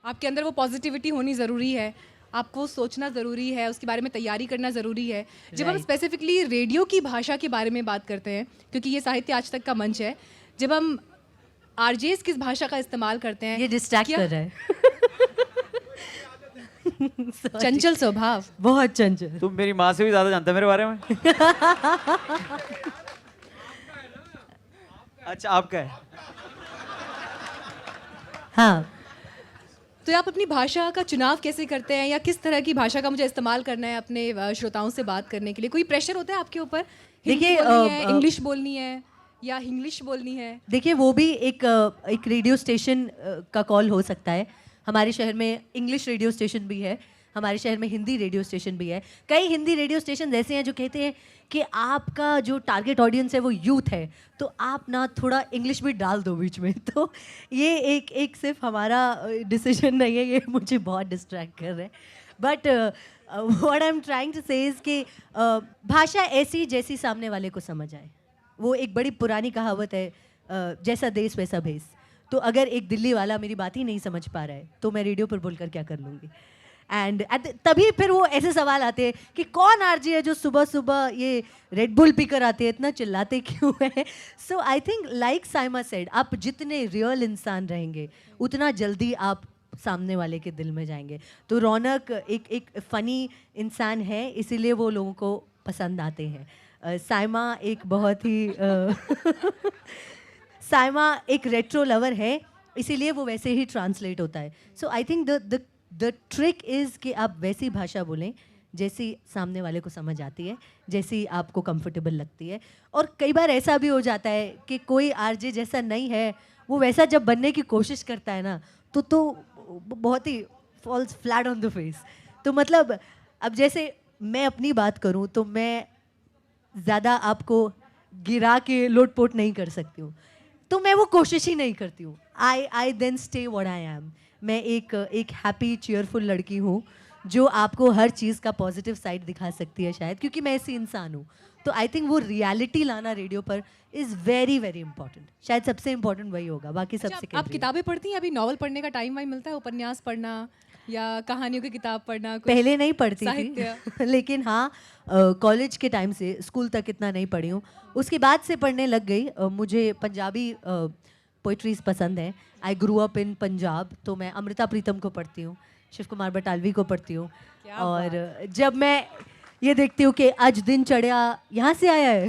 आपके अंदर वो पॉजिटिविटी होनी ज़रूरी है, आपको सोचना ज़रूरी है, उसके बारे में तैयारी करना ज़रूरी है। जब हम Right. स्पेसिफिकली रेडियो की भाषा के बारे में बात करते हैं, क्योंकि ये साहित्य आज तक का मंच है, जब हम आरजेस किस भाषा का इस्तेमाल करते हैं, ये डिस्ट्रैक्ट क्या- कर रहा है। Sorry. चंचल स्वभाव। बहुत चंचल। तुम मेरी माँ से भी ज्यादा जानते हो मेरे बारे में। अच्छा आपका है। हाँ, तो आप अपनी भाषा का चुनाव कैसे करते हैं, या किस तरह की भाषा का मुझे इस्तेमाल करना है अपने श्रोताओं से बात करने के लिए? कोई प्रेशर होता है आपके ऊपर? हिंदी देखिए, बोलनी है, इंग्लिश बोलनी है, या इंग्लिश बोलनी है? देखिए वो भी एक रेडियो स्टेशन का कॉल हो सकता है। हमारे शहर में इंग्लिश रेडियो स्टेशन भी है, हमारे शहर में हिंदी रेडियो स्टेशन भी है। कई हिंदी रेडियो स्टेशन ऐसे हैं जो कहते हैं कि आपका जो टारगेट ऑडियंस है वो यूथ है, तो आप ना थोड़ा इंग्लिश भी डाल दो बीच में। तो ये एक सिर्फ हमारा डिसीजन नहीं है, ये मुझे बहुत डिस्ट्रैक्ट कर रहा है। But what I am trying to say is कि भाषा ऐसी जैसी सामने वाले को समझ आए। वो एक बड़ी पुरानी कहावत है, जैसा देश वैसा भेस। तो अगर एक दिल्ली वाला मेरी बात ही नहीं समझ पा रहा है तो मैं रेडियो पर बोलकर क्या कर लूँगी। एंड तभी फिर वो ऐसे सवाल आते हैं कि कौन आरजे है जो सुबह सुबह ये रेड बुल पी कर आते हैं, इतना चिल्लाते क्यों है। So I think like Saima said, आप जितने रियल इंसान रहेंगे उतना जल्दी आप सामने वाले के दिल में जाएंगे। तो रौनक एक फ़नी इंसान है, इसीलिए वो लोगों को पसंद आते हैं। साइमा एक बहुत ही साइमा एक रेट्रो लवर है, इसीलिए वो वैसे ही ट्रांसलेट होता है। So I think the trick is कि आप वैसी भाषा बोलें जैसी सामने वाले को समझ आती है, जैसी आपको कंफर्टेबल लगती है। और कई बार ऐसा भी हो जाता है कि कोई आरजे जैसा नहीं है, वो वैसा जब बनने की कोशिश करता है ना तो बहुत ही falls flat on the face. तो मतलब अब जैसे मैं अपनी बात करूं तो मैं ज़्यादा आपको गिरा के लोट-पोट नहीं कर सकती हूँ, तो मैं वो कोशिश ही नहीं करती हूँ। I then stay what I am. मैं एक हैप्पी चीयरफुल लड़की हूँ जो आपको हर चीज़ का पॉजिटिव साइड दिखा सकती है शायद, क्योंकि मैं ऐसी इंसान हूँ। तो आई थिंक वो रियलिटी लाना रेडियो पर इज़ वेरी वेरी इंपॉर्टेंट। शायद सबसे इंपॉर्टेंट वही होगा, बाकी अच्छा, सबसे आप किताबें पढ़ती हैं? अभी नॉवल पढ़ने का टाइम वाइम मिलता है? उपन्यास पढ़ना या कहानियों की किताब पढ़ना? कुछ पहले नहीं पढ़ती साहित्य? थी लेकिन हाँ, कॉलेज के टाइम से स्कूल तक इतना नहीं पढ़ी हूँ, उसके बाद से पढ़ने लग गई। मुझे पंजाबी पोइट्रीज पसंद है। आई ग्रू अप इन पंजाब, तो मैं अमृता प्रीतम को पढ़ती हूँ, शिव कुमार बटालवी को पढ़ती हूँ। और जब मैं ये देखती हूँ कि आज दिन चढ़िया यहाँ से आया है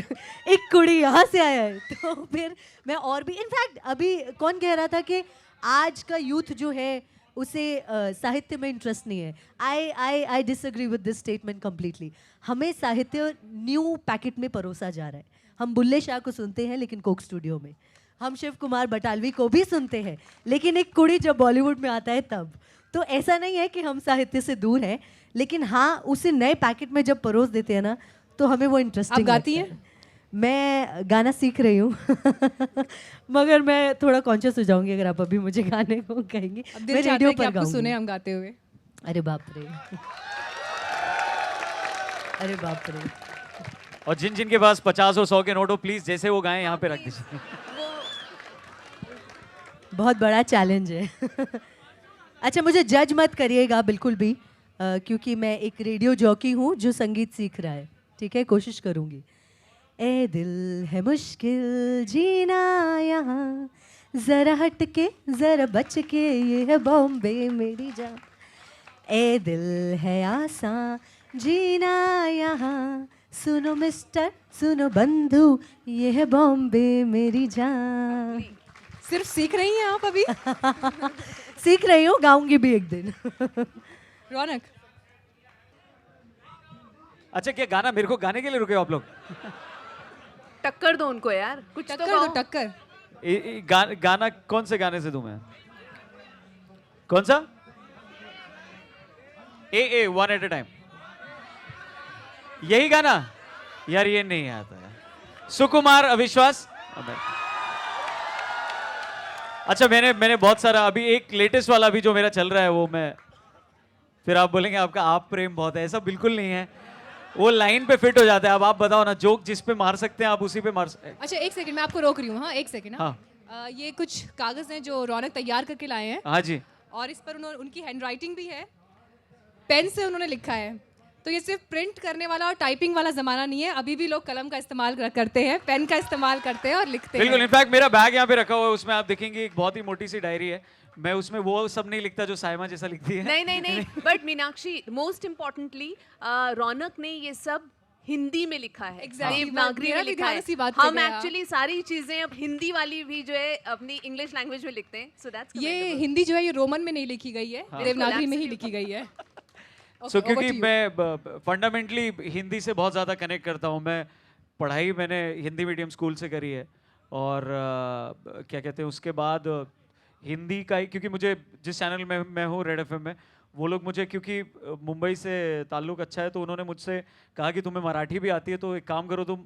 एक कुड़ी यहाँ से आया है, तो फिर मैं और भी इनफैक्ट अभी कौन कह रहा था कि आज का यूथ जो है उसे साहित्य में इंटरेस्ट नहीं है। I disagree with this statement completely. हमें साहित्य न्यू पैकेट में परोसा जा रहा है। हम बुल्ले शाह को सुनते हैं लेकिन कोक स्टूडियो में, हम शिव कुमार बटालवी को भी सुनते हैं लेकिन एक कुड़ी जब बॉलीवुड में आता है तब। तो ऐसा नहीं है कि हम साहित्य से दूर हैं, लेकिन हाँ उसे नए पैकेट में जब परोस देते हैं ना तो हमें वो इंटरेस्टिंग आप गाती लगता हैं? है। मैं गाना सीख रही हूँ मगर मैं थोड़ा कॉन्शियस हो जाऊंगी अगर आप अभी मुझे गाने को कहेंगे। अब मैं दिल चाहता रेडियो है कि पर आपको सुने गाऊंगी। हम गाते हुए। अरे बाप रे अरे बाप रे। और जिन जिन के पास 50 और 100 के नोट हो प्लीज जैसे वो गाएं यहाँ पे रख दीजिए। बहुत बड़ा चैलेंज है अच्छा, मुझे जज मत करिएगा बिल्कुल भी, क्योंकि मैं एक रेडियो जॉकी हूँ जो संगीत सीख रहा है। ठीक है, कोशिश करूँगी। ए दिल है मुश्किल जीना यहाँ, ज़रा हट के ज़रा बच के, ये है बॉम्बे मेरी जान। ए दिल है आसान जीना यहाँ, सुनो मिस्टर सुनो बंधु, ये है बॉम्बे मेरी जान। सिर्फ सीख रही हैं आप अभी? सीख रही हूँ, गाऊंगी भी एक दिन रौनक, अच्छा क्या गाना मेरे को गाने के लिए रुके हो आप लोग? टक्कर दो उनको यार, कुछ तो टक्कर दो, गाओ। टक्कर। गाना कौन से गाने से दूं मैं? कौन सा? ए वन एट ए टाइम, यही गाना? यार ये नहीं आता है। सुकुमार अविश्वास। अच्छा मैंने बहुत सारा, अभी एक लेटेस्ट वाला भी जो मेरा चल रहा है वो मैं, फिर आप बोलेंगे आपका आप प्रेम बहुत है, ऐसा बिल्कुल नहीं है, वो लाइन पे फिट हो जाता है। अब आप बताओ ना, जोक जिस पे मार सकते हैं आप उसी पे मार सकते। अच्छा एक सेकंड, मैं आपको रोक रही हूँ। हाँ एक सेकंड। हाँ ये कुछ कागज हैं जो रौनक तैयार करके लाए हैं। हाँ जी। और इस पर उन्होंने उनकी हैंडराइटिंग भी है, पेन से उन्होंने लिखा है। तो ये सिर्फ प्रिंट करने वाला और टाइपिंग वाला ज़माना नहीं है, अभी भी लोग कलम का इस्तेमाल करते हैं, पेन का इस्तेमाल करते हैं और लिखते बिल्कुल, हैं। इनफैक्ट मेरा बैग यहाँ पे रखा हुआ है, उसमें आप देखेंगे एक बहुत ही मोटी सी डायरी है। मैं उसमें वो सब नहीं लिखता जो साइमा जैसा लिखती है। नहीं नहीं नहीं, बट मीनाक्षी, मोस्ट इम्पोर्टेंटली रौनक ने ये सब हिंदी में लिखा है, Exactly, देवनागरी मेरा में भी लिखा ध्यान है। इसी बात पे हम गया। एक्चुअली सारी चीजें अब हिंदी वाली भी जो है अपनी इंग्लिश लैंग्वेज में लिखते हैं, सो दैट्स ये हिंदी जो है ये रोमन में नहीं लिखी गई है, देवनागरी में ही Absolutely. लिखी गई है। सो Okay, over क्योंकि to you. मैं फंडामेंटली हिंदी से बहुत ज़्यादा कनेक्ट करता हूँ। मैं पढ़ाई मैंने हिंदी मीडियम स्कूल से करी है और क्या कहते हैं उसके बाद हिंदी का ही, क्योंकि मुझे जिस चैनल में मैं हूँ रेड एफएम में, वो लोग मुझे, क्योंकि मुंबई से ताल्लुक़ अच्छा है, तो उन्होंने मुझसे कहा कि तुम्हें मराठी भी आती है तो एक काम करो, तुम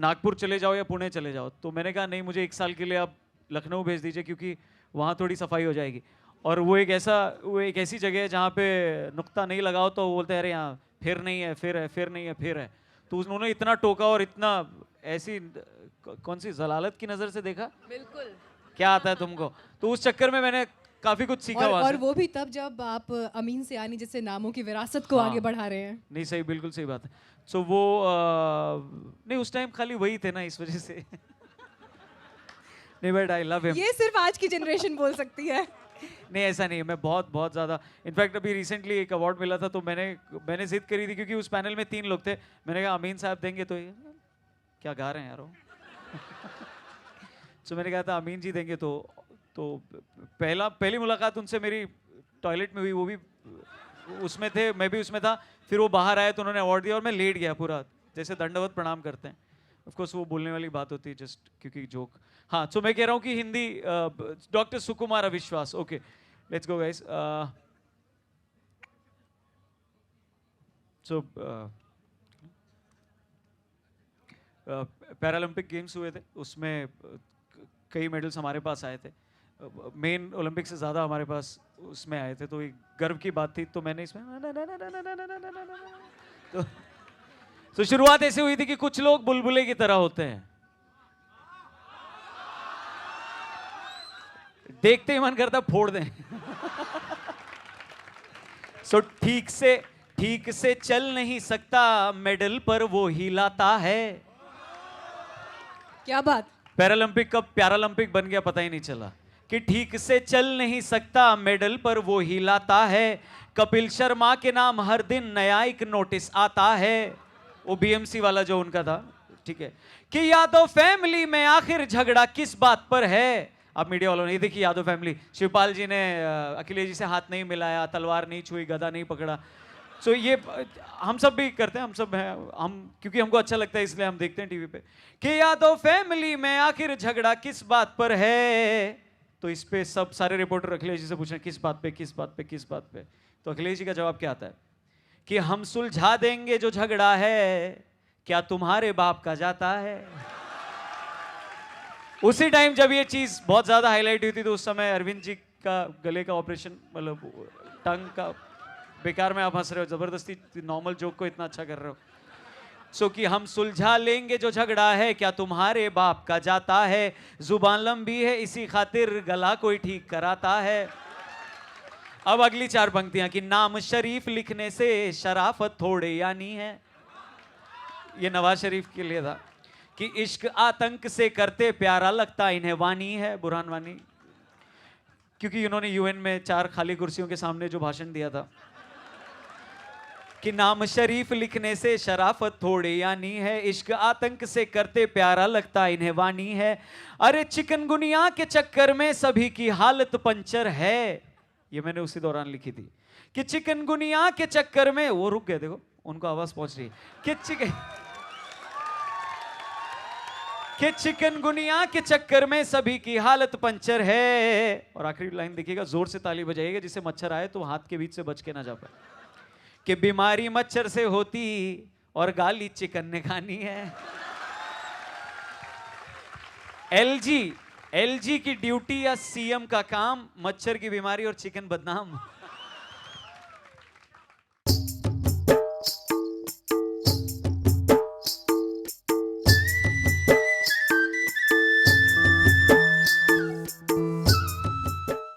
नागपुर चले जाओ या पुणे चले जाओ। तो मैंने कहा नहीं, मुझे 1 साल के लिए आप लखनऊ भेज दीजिए क्योंकि वहाँ थोड़ी सफाई हो जाएगी। और वो एक ऐसी जगह है जहाँ पे नुक्ता नहीं लगाओ तो वो बोलते हैं अरे यहाँ फिर नहीं है, फिर है, फिर नहीं है, फिर है। तो उन्होंने इतना टोका और इतना ऐसी कौन सी जलालत की नज़र से देखा, बिल्कुल। क्या आता है तुमको, तो उस चक्कर में मैंने काफ़ी कुछ सीखा वहाँ और से। वो भी तब जब आप अमीन सियानी जैसे नामों की विरासत को हाँ। आगे बढ़ा रहे हैं। नहीं सही, बिल्कुल सही बात है। सो वो नहीं, उस टाइम खाली वही थे ना, इस वजह से नहीं, बट आई लव हिम। ये सिर्फ आज की जनरेशन बोल सकती है। नहीं ऐसा नहीं है, मैं बहुत बहुत ज़्यादा, इनफैक्ट अभी रिसेंटली एक अवार्ड मिला था तो मैंने जिद करी थी क्योंकि उस पैनल में 3 लोग थे। मैंने कहा अमीन साहब देंगे, तो ये क्या गा रहे हैं यार वो तो मैंने कहा था अमीन जी देंगे। तो पहली मुलाकात उनसे मेरी टॉयलेट में हुई, वो भी उसमें थे, मैं भी उसमें था। फिर वो बाहर आए तो उन्होंने अवार्ड दिया और मैं लेट गया पूरा, जैसे दंडवत प्रणाम करते हैं। ऑफ कोर्स वो बोलने वाली बात होती है जस्ट क्योंकि जोक। हाँ, तो मैं कह रहा हूँ कि हिंदी, डॉक्टर सुकुमार अविश्वास। Okay, let's go guys. So Paralympic games हुए थे, उसमें कई मेडल्स हमारे पास आए थे। मेन ओलंपिक से ज़्यादा हमारे पास उसमें आए थे, तो एक गर्व की बात थी। तो मैंने इसमें तो शुरुआत ऐसे हुई थी कि कुछ लोग बुलबुले की तरह होते हैं, देखते ही मन करता फोड़ दें सो ठीक से चल नहीं सकता, मेडल पर वो हिलाता है। क्या बात। पैरालंपिक कब प्यारालंपिक बन गया पता ही नहीं चला कि ठीक से चल नहीं सकता, मेडल पर वो हिलाता है। कपिल शर्मा के नाम हर दिन नया एक नोटिस आता है। वो बीएमसी वाला जो उनका था, ठीक है। कि यादव फैमिली में आखिर झगड़ा किस बात पर है। अब मीडिया वालों ने, ये देखिए यादव फैमिली, शिवपाल जी ने अखिलेश जी से हाथ नहीं मिलाया, तलवार नहीं छुई, गदा नहीं पकड़ा। सो ये हम सब भी करते हैं, हम सब हैं, हम क्योंकि हमको अच्छा लगता है इसलिए हम देखते हैं टीवी पे कि यादव फैमिली में आखिर झगड़ा किस बात पर है। तो इस पे सब सारे रिपोर्टर अखिलेश जी से पूछ रहे हैं किस बात पे, किस बात पे, किस बात पे। तो अखिलेश जी का जवाब क्या आता है कि हम सुलझा देंगे जो झगड़ा है, क्या तुम्हारे बाप का जाता है। उसी टाइम जब ये चीज बहुत ज्यादा हाईलाइट हुई थी तो उस समय अरविंद जी का गले का ऑपरेशन, मतलब टंग का, बेकार में आप हंस रहे हो, जबरदस्ती नॉर्मल जोक को इतना अच्छा कर रहे हो। सो कि हम सुलझा लेंगे जो झगड़ा है, क्या तुम्हारे बाप का जाता है। जुबान लंबी है इसी खातिर गला कोई ठीक कराता है। अब अगली 4 पंक्तियां कि नाम शरीफ लिखने से शराफत थोड़े यानी है। ये नवाज शरीफ के लिए था कि इश्क आतंक से करते प्यारा लगता इन्हें वानी है, बुरहान वानी, क्योंकि उन्होंने यूएन में 4 खाली कुर्सियों के सामने जो भाषण दिया था कि नाम शरीफ लिखने से शराफत थोड़ी यानी है, इश्क आतंक से करते प्यारा लगता इन्हें वानी है। अरे चिकनगुनिया के चक्कर में सभी की हालत पंचर है। ये मैंने उसी दौरान लिखी थी कि चिकनगुनिया के चक्कर में, वो रुक गए, देखो उनको आवाज पहुंच रही है कि चिकनगुनिया के चक्कर में सभी की हालत पंचर है। और आखिरी लाइन देखिएगा, जोर से ताली बजाइएगा, जिसे मच्छर आए तो हाथ के बीच से बच के ना जा पाए। कि बीमारी मच्छर से होती और गाली चिकन ने खानी है। एलजी की ड्यूटी या सीएम का काम, मच्छर की बीमारी और चिकन बदनाम।